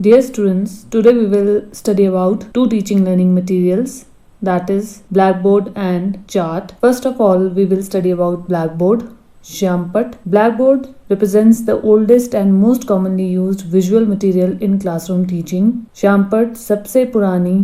Dear students, today we will study about two teaching learning materials, that is Blackboard and chart. First of all, we will study about Blackboard. Shyampat. Blackboard represents the oldest and most commonly used visual material in classroom teaching. Shyampat सबसे पुरानी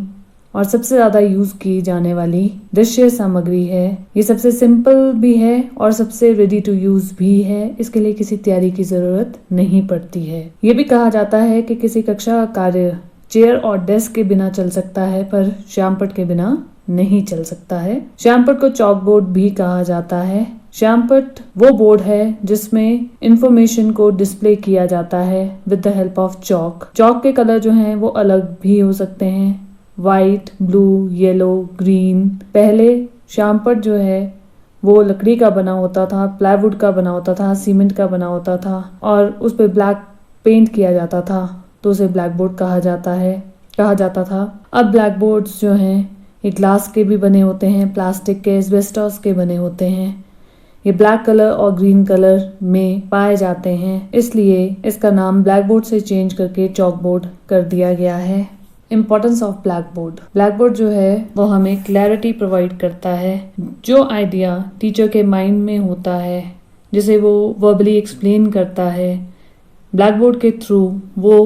और सबसे ज़्यादा use की जाने वाली दृश्य सामग्री है। ये सबसे सिंपल भी है और सबसे रेडी टू यूज़ भी है। इसके लिए किसी तैयारी की ज़रूरत नहीं पड़ती है। ये भी कहा जाता है कि किसी कक्षा का कार्य चेयर और डेस्क के बिना चल सकता है, पर श्यामपट के बिना नहीं चल सकता है। श्यामपट को चॉक बोर्ड भी कहा जाता है। श्यामपट वो बोर्ड है जिसमें इंफॉर्मेशन को डिस्प्ले किया जाता है with the help of chalk. Chalk के कलर जो हैं वो अलग भी हो सकते हैं, वाइट, ब्लू, येलो, ग्रीन। पहले श्यामपट जो है वो लकड़ी का बना होता था, प्लाईवुड का बना होता था, सीमेंट का बना होता था और उस पर ब्लैक पेंट किया जाता था, तो उसे ब्लैक बोर्ड कहा जाता था। अब ब्लैक बोर्ड्स जो हैं ये ग्लास के भी बने होते हैं, प्लास्टिक के, एस्बेस्टॉस के बने होते हैं। ये ब्लैक कलर और ग्रीन कलर में पाए जाते हैं, इसलिए इसका नाम ब्लैक बोर्ड से चेंज करके चॉक बोर्ड कर दिया गया है। Importance of black board. Black board जो है वो हमें क्लैरिटी प्रोवाइड करता है। जो आइडिया टीचर के माइंड में होता है, जिसे वो वर्बली एक्सप्लेन करता है, ब्लैक बोर्ड के थ्रू वो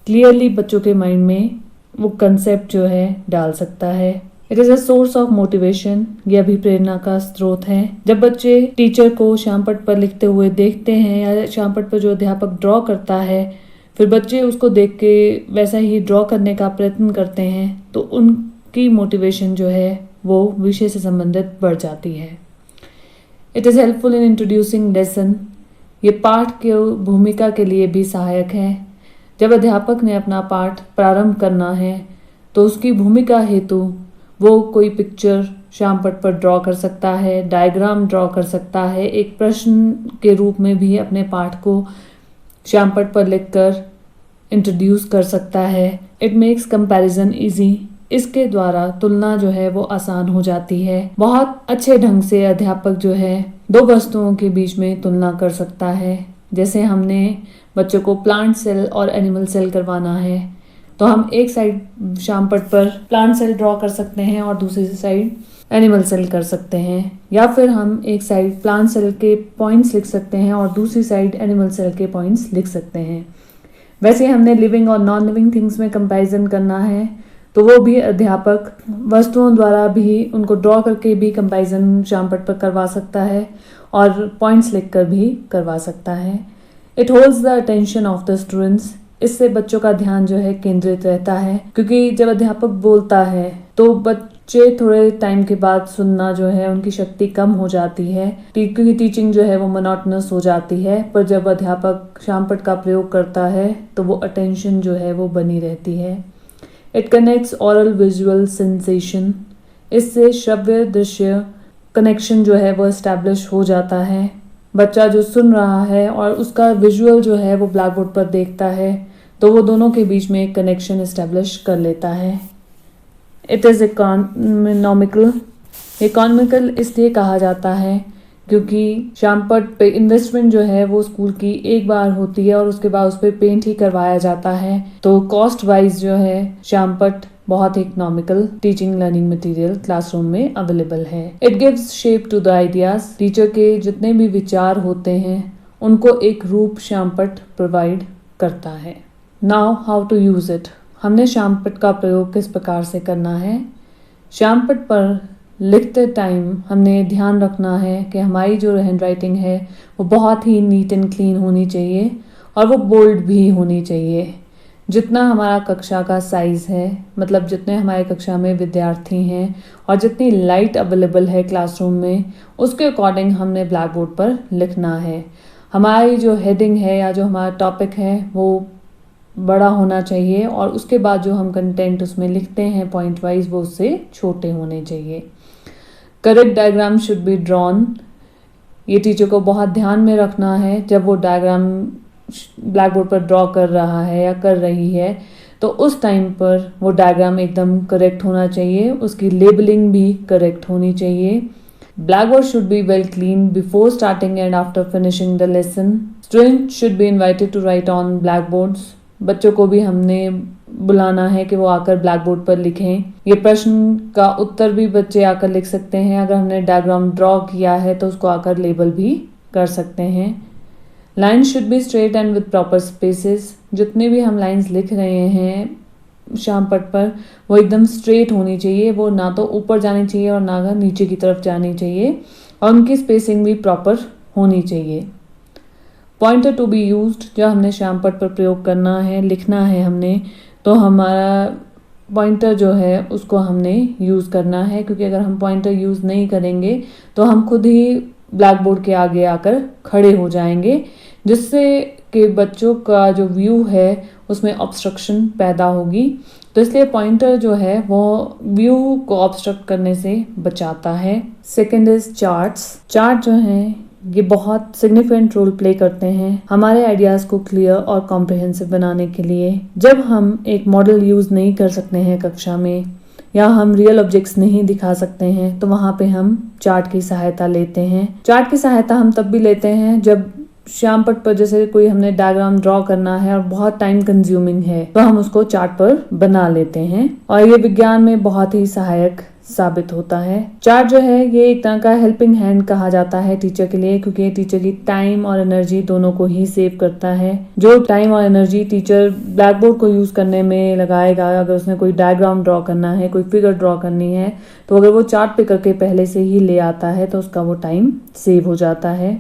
क्लियरली बच्चों के माइंड में वो कंसेप्ट जो है डाल सकता है। It is a source of motivation. ये अभिप्रेरणा का स्रोत है। जब बच्चे टीचर को श्यामपट पर लिखते हुए देखते हैं या श्यामपट पर जो अध्यापक ड्रॉ करता है, फिर बच्चे उसको देख के वैसा ही ड्रॉ करने का प्रयत्न करते हैं, तो उनकी मोटिवेशन जो है वो विषय से संबंधित बढ़ जाती है। It is helpful in introducing lesson. ये पाठ के भूमिका के लिए भी सहायक है। जब अध्यापक ने अपना पाठ प्रारंभ करना है तो उसकी भूमिका हेतु वो कोई पिक्चर श्यामपट पर ड्रॉ कर सकता है, डायग्राम ड्रॉ कर सकता है, एक प्रश्न के रूप में भी अपने पाठ को श्यामपट पर लिखकर इंट्रोड्यूस कर सकता है। It makes comparison easy. इसके द्वारा तुलना जो है वो आसान हो जाती है। बहुत अच्छे ढंग से अध्यापक जो है दो वस्तुओं के बीच में तुलना कर सकता है। जैसे हमने बच्चों को प्लांट सेल और एनिमल सेल करवाना है, तो हम एक साइड श्यामपट पर प्लांट सेल ड्रॉ कर सकते हैं और दूसरी साइड एनिमल सेल कर सकते हैं, या फिर हम एक साइड प्लांट सेल के पॉइंट्स लिख सकते हैं और दूसरी साइड एनिमल सेल के पॉइंट्स लिख सकते हैं। वैसे हमने लिविंग और नॉन लिविंग थिंग्स में कंपैरिजन करना है, तो वो भी अध्यापक वस्तुओं द्वारा भी उनको ड्रॉ करके भी कंपैरिजन श्यामपट पर करवा सकता है और पॉइंट्स लिखकर भी करवा सकता है। It holds the attention of the students. इससे बच्चों का ध्यान जो है केंद्रित रहता है, क्योंकि जब अध्यापक बोलता है तो बच्चे थोड़े टाइम के बाद सुनना जो है उनकी शक्ति कम हो जाती है, क्योंकि टीचिंग जो है वो मोनोटोनस हो जाती है। पर जब अध्यापक श्यामपट का प्रयोग करता है तो वो अटेंशन जो है वो बनी रहती है। It connects aural visual sensation. इससे श्रव्य दृश्य कनेक्शन जो है वो एस्टैब्लिश हो जाता है। बच्चा जो सुन रहा है और उसका विजुअल जो है वो ब्लैक बोर्ड पर देखता है, तो वो दोनों के बीच में एक कनेक्शन एस्टैब्लिश कर लेता है। It is economical. इकोनॉमिकल इसलिए कहा जाता है क्योंकि श्यामपट पे इन्वेस्टमेंट जो है वो स्कूल की एक बार होती है और उसके बाद उस पर पेंट ही करवाया जाता है, तो कॉस्ट वाइज जो है श्यामपट बहुत economical teaching learning material classroom में अवेलेबल है। It gives shape to the ideas. Teacher के जितने भी विचार होते हैं उनको एक रूप श्यामपट प्रोवाइड करता है। Now how to use it. हमने श्यामपट का प्रयोग किस प्रकार से करना है। श्यामपट पर लिखते टाइम हमने ध्यान रखना है कि हमारी जो हैंड राइटिंग है वो बहुत ही नीट एंड क्लीन होनी चाहिए और वो बोल्ड भी होनी चाहिए। जितना हमारा कक्षा का साइज़ है, मतलब जितने हमारे कक्षा में विद्यार्थी हैं और जितनी लाइट अवेलेबल है क्लासरूम में, उसके अकॉर्डिंग हमने ब्लैक बोर्ड पर लिखना है। हमारी जो हेडिंग है या जो हमारा टॉपिक है वो बड़ा होना चाहिए और उसके बाद जो हम कंटेंट उसमें लिखते हैं पॉइंट वाइज वो उससे छोटे होने चाहिए। Correct diagram should be drawn. ये टीचर को बहुत ध्यान में रखना है जब वो डायग्राम ब्लैक बोर्ड पर ड्रॉ कर रहा है या कर रही है, तो उस टाइम पर वो डायग्राम एकदम करेक्ट होना चाहिए, उसकी लेबलिंग भी करेक्ट होनी चाहिए। Blackboard should be well cleaned before starting and after finishing the lesson. Students should be invited to write on blackboards. बच्चों को भी हमने बुलाना है कि वो आकर ब्लैक बोर्ड पर लिखें। ये प्रश्न का उत्तर भी बच्चे आकर लिख सकते हैं। अगर हमने डायग्राम ड्रॉ किया है तो उसको आकर लेबल भी कर सकते हैं। Line should be straight and with proper spaces. जितने भी हम लाइंस लिख रहे हैं श्यामपट्ट पर वो एकदम स्ट्रेट होनी चाहिए, वो ना तो ऊपर जानी चाहिए और ना नीचे की तरफ जानी चाहिए, और उनकी स्पेसिंग भी प्रॉपर होनी चाहिए। पॉइंटर टू बी यूज्ड, जब हमने श्यामपट्ट पर प्रयोग करना है, लिखना है हमने, तो हमारा पॉइंटर जो है उसको हमने यूज़ करना है, क्योंकि अगर हम पॉइंटर यूज़ नहीं करेंगे तो हम खुद ही ब्लैक बोर्ड के आगे आकर खड़े हो जाएंगे, जिससे कि बच्चों का जो व्यू है उसमें ऑब्स्ट्रक्शन पैदा होगी। तो इसलिए पॉइंटर जो है वो व्यू को ऑब्स्ट्रक्ट करने से बचाता है। Second is charts. चार्ट जो हैं ये बहुत सिग्निफिकेंट रोल प्ले करते हैं हमारे आइडियाज़ को क्लियर और कॉम्प्रिहेंसिव बनाने के लिए। जब हम एक मॉडल यूज़ नहीं कर सकते हैं कक्षा में, या हम रियल ऑब्जेक्ट्स नहीं दिखा सकते हैं, तो वहाँ पे हम चार्ट की सहायता लेते हैं। चार्ट की सहायता हम तब भी लेते हैं जब श्यामपट्ट पर जैसे कोई हमने डायग्राम ड्रॉ करना है और बहुत टाइम कंज्यूमिंग है, तो हम उसको चार्ट पर बना लेते हैं, और ये विज्ञान में बहुत ही सहायक साबित होता है। चार्ट जो है ये एक तरह का हेल्पिंग हैंड कहा जाता है टीचर के लिए, क्योंकि टीचर की टाइम और एनर्जी दोनों को ही सेव करता है। जो टाइम और एनर्जी टीचर ब्लैक बोर्ड को यूज करने में लगाएगा, अगर उसने कोई डायग्राम ड्रॉ करना है, कोई फिगर ड्रॉ करनी है, तो अगर वो चार्ट पे करके पहले से ही ले आता है तो उसका वो टाइम सेव हो जाता है।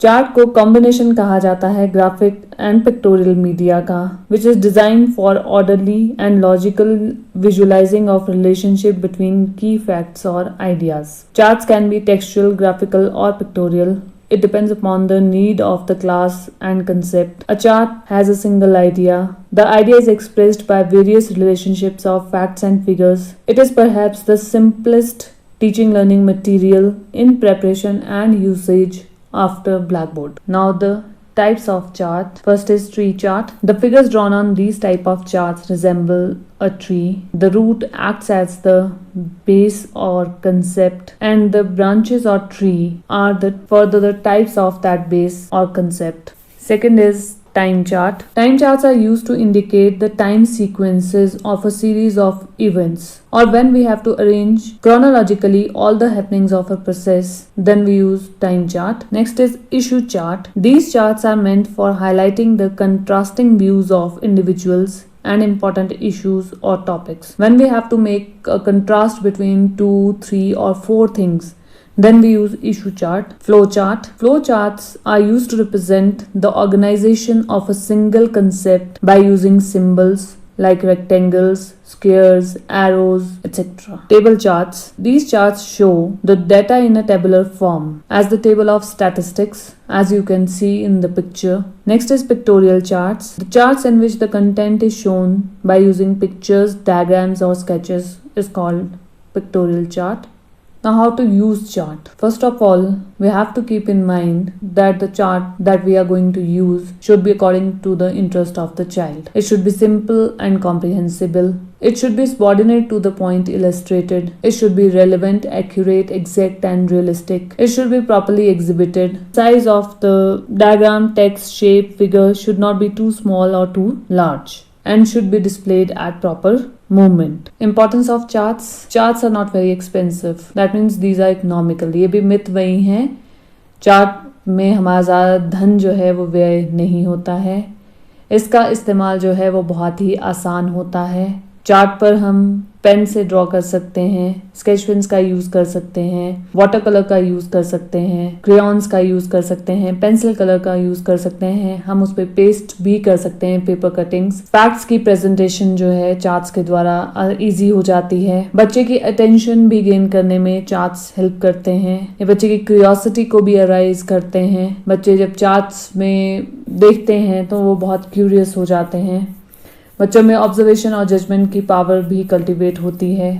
चार्ट को कॉम्बिनेशन कहा जाता है ग्राफिक एंड पिक्टोरियल मीडिया का, which is design for orderly and logical visualising of relationship between की फैक्ट्स और ideas. Charts can be textual, graphical और pictorial. It depends upon the need of the class and concept. A chart has a single idea. The idea is expressed by various relationships of facts and figures. It is perhaps the simplest teaching learning material in preparation and usage after Blackboard. Now the types of chart. First is tree chart. The figures drawn on these type of charts resemble a tree. The root acts as the base or concept, and the branches or tree are the further types of that base or concept. Second is time chart. Time charts are used to indicate the time sequences of a series of events, or when we have to arrange chronologically all the happenings of a process, then we use time chart. Next is issue chart. These charts are meant for highlighting the contrasting views of individuals and important issues or topics. When we have to make a contrast between 2, 3 or 4 things, then we use issue chart. Flow chart. Flow charts are used to represent the organization of a single concept by using symbols like rectangles, squares, arrows, etc. Table charts. These charts show the data in a tabular form as the table of statistics, as you can see in the picture. Next is pictorial charts. The charts in which the content is shown by using pictures, diagrams or sketches is called pictorial chart. Now, how to use chart? First of all, we have to keep in mind that the chart that we are going to use should be according to the interest of the child. It should be simple and comprehensible. It should be subordinate to the point illustrated. It should be relevant, accurate, exact and realistic. It should be properly exhibited. Size of the diagram, text, shape, figure should not be too small or too large, and should be displayed at proper movement. Importance of charts. Charts are not very expensive. That means these are economical. ये भी myth वही हैं, chart में हमारा ज़्यादा धन जो है वो व्यय नहीं होता है। इसका इस्तेमाल जो है वो बहुत ही आसान होता है। चार्ट पर हम पेन से ड्रॉ कर सकते हैं, स्केच पेन्स का यूज कर सकते हैं, वाटर कलर का यूज कर सकते हैं, क्रेयॉन्स का यूज कर सकते हैं, पेंसिल कलर का यूज कर सकते हैं। हम उस पर पेस्ट भी कर सकते हैं, पेपर कटिंग्स। फैक्ट्स की प्रेजेंटेशन जो है चार्ट्स के द्वारा इजी हो जाती है। बच्चे की अटेंशन भी गेन करने में चार्ट्स हेल्प करते हैं। ये बच्चे की क्यूरियोसिटी को भी अराइज करते हैं। बच्चे जब चार्ट्स में देखते हैं तो वो बहुत क्यूरियस हो जाते हैं। बच्चों में ऑब्जर्वेशन और जजमेंट की पावर भी कल्टीवेट होती है,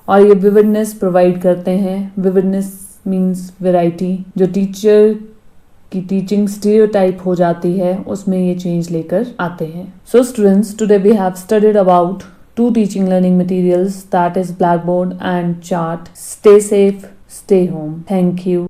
और ये विविडनेस प्रोवाइड करते हैं। Vividness means variety. जो टीचर की टीचिंग स्टीरियोटाइप हो जाती है उसमें ये चेंज लेकर आते हैं। So students, today we have studied about 2 teaching learning materials, that is Blackboard and Chart. Stay safe, stay home. Thank you.